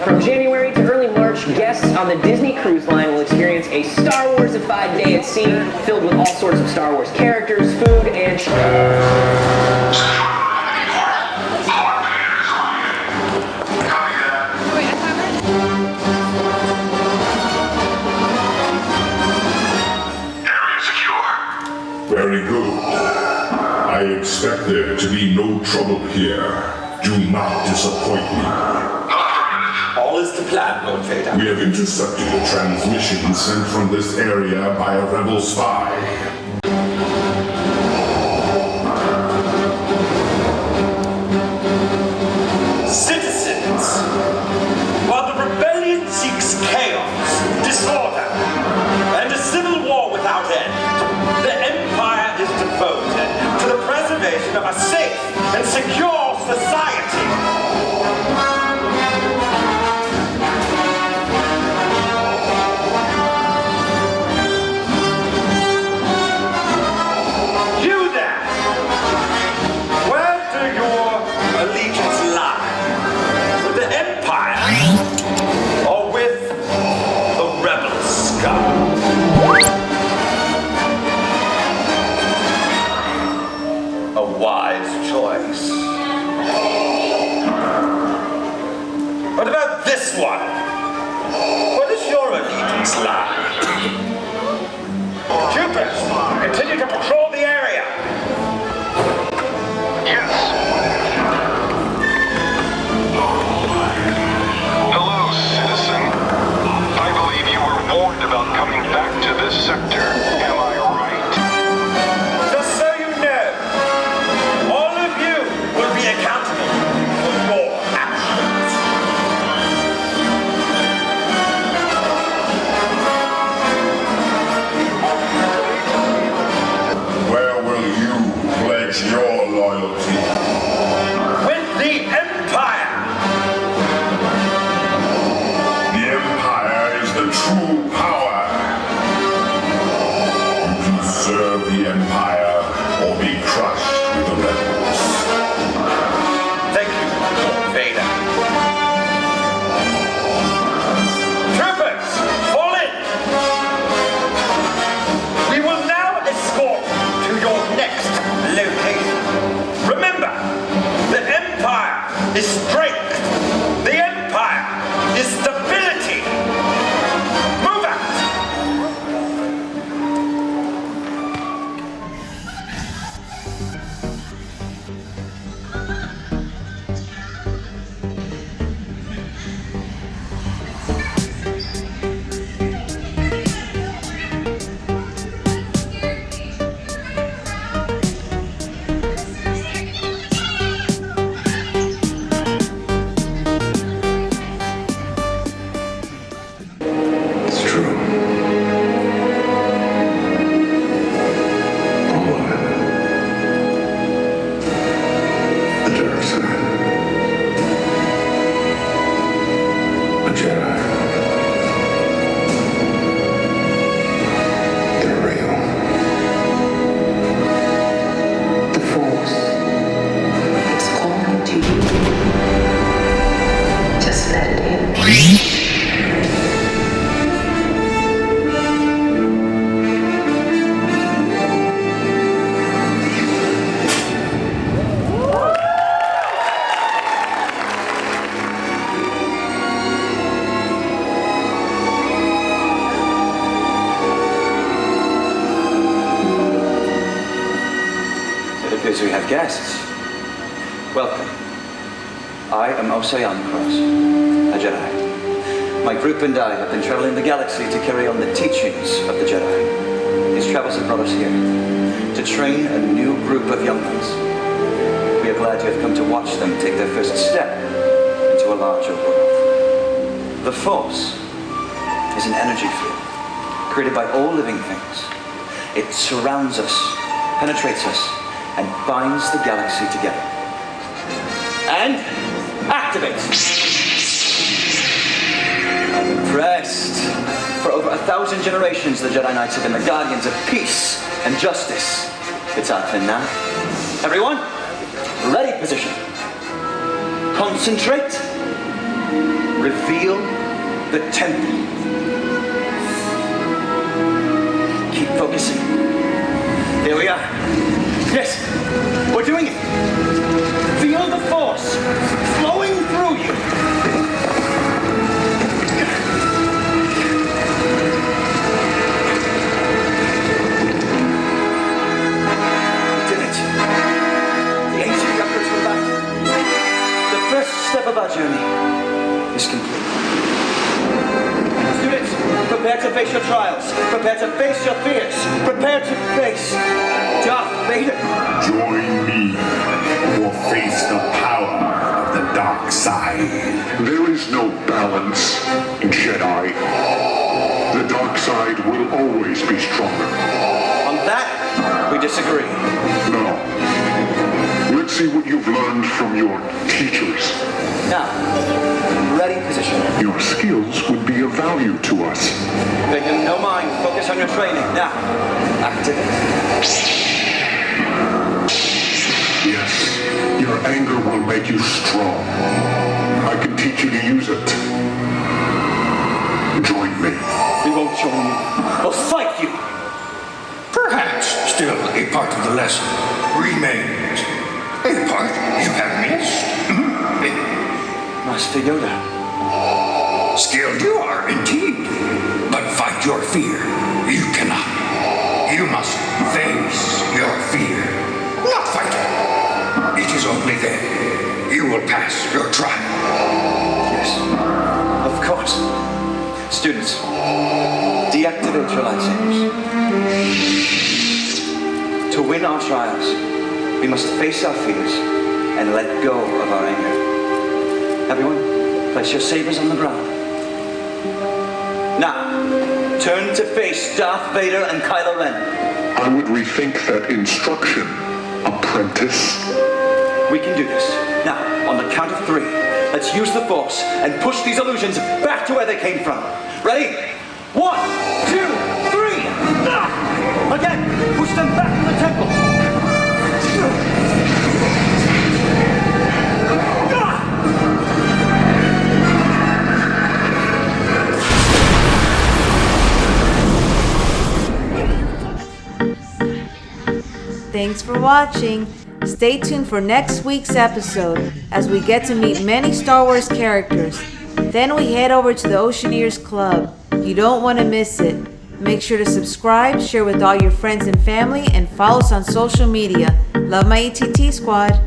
From January to early March, guests on the Disney Cruise Line will experience a Star Wars-ified day at sea filled with all sorts of Star Wars characters, food, and Area secure. Very good. I expect there to be no trouble here. Do not disappoint me. All is to plan, Lord Vader. We have intercepted a transmission sent from this area by a rebel spy. Citizens, while the rebellion seeks chaos, disorder, and a civil war without end, the Empire is devoted to the preservation of a safe and secure society. What about this one? Where does your allegiance lie? Troopers, continue to patrol the area. Yes. Hello, citizen. I believe you were warned about coming back to this sector. Am I right? Just so you know, all of you will be accountable for your actions. Where will you pledge your loyalty? With the Empire! The Empire is the true power. You can serve the Empire or be crushed with the rebels. Thank you, Lord Vader. Troopers, fall in! We will now escort you to your next location. Remember, the Empire is strength. The Empire is stability. Move out! It's true. All of it. The dark side. A Jedi. They're real. The Force is calling to you. Just let it in. It appears we have guests. Welcome. I am Osayan Cross, a Jedi. My group and I have been traveling the galaxy to carry on the teachings of the Jedi. These travels have brought us here to train a new group of young ones. We are glad you have come to watch them take their first step into a larger world. The Force is an energy field created by all living things. It surrounds us, penetrates us, and binds the galaxy together. And activates. I'm impressed. For over 1,000 generations, the Jedi Knights have been the guardians of peace and justice. It's our turn now. Everyone, ready position. Concentrate. reveal the temple. Keep focusing. There we are. Yes, we're doing it. Feel the force flowing through you. Step of our journey is complete. Students, prepare to face your trials. Prepare to face your fears. Prepare to face Darth Vader. Join me or face the power of the dark side. There is no balance in Jedi. The dark side will always be stronger. On that, we disagree. No. Let's see what you've learned from your teachers. Now, ready position. Your skills would be of value to us. Pay him no mind. Focus on your training. Now, activate. Yes, your anger will make you strong. I can teach you to use it. Join me. We won't join you. We'll fight you. Perhaps still a part of the lesson remains. A part you have missed. Master Yoda. Skilled you are indeed, but fight your fear you cannot. You must face your fear, not fight it. It is only then you will pass your trial. Yes, of course. Students, deactivate your lightsabers. To win our trials, we must face our fears and let go of our anger. Everyone, place your sabers on the ground. Now, turn to face Darth Vader and Kylo Ren. I would rethink that instruction, apprentice. We can do this. Now, on the count of 3, let's use the Force and push these illusions back to where they came from. Ready? 1, 2, 3. Again, push them back to the temple. Thanks for watching. Stay tuned for next week's episode as we get to meet many Star Wars characters. Then we head over to the Oceaneers Club. You don't want to miss it. Make sure to subscribe, share with all your friends and family, and follow us on social media. Love my ATT squad.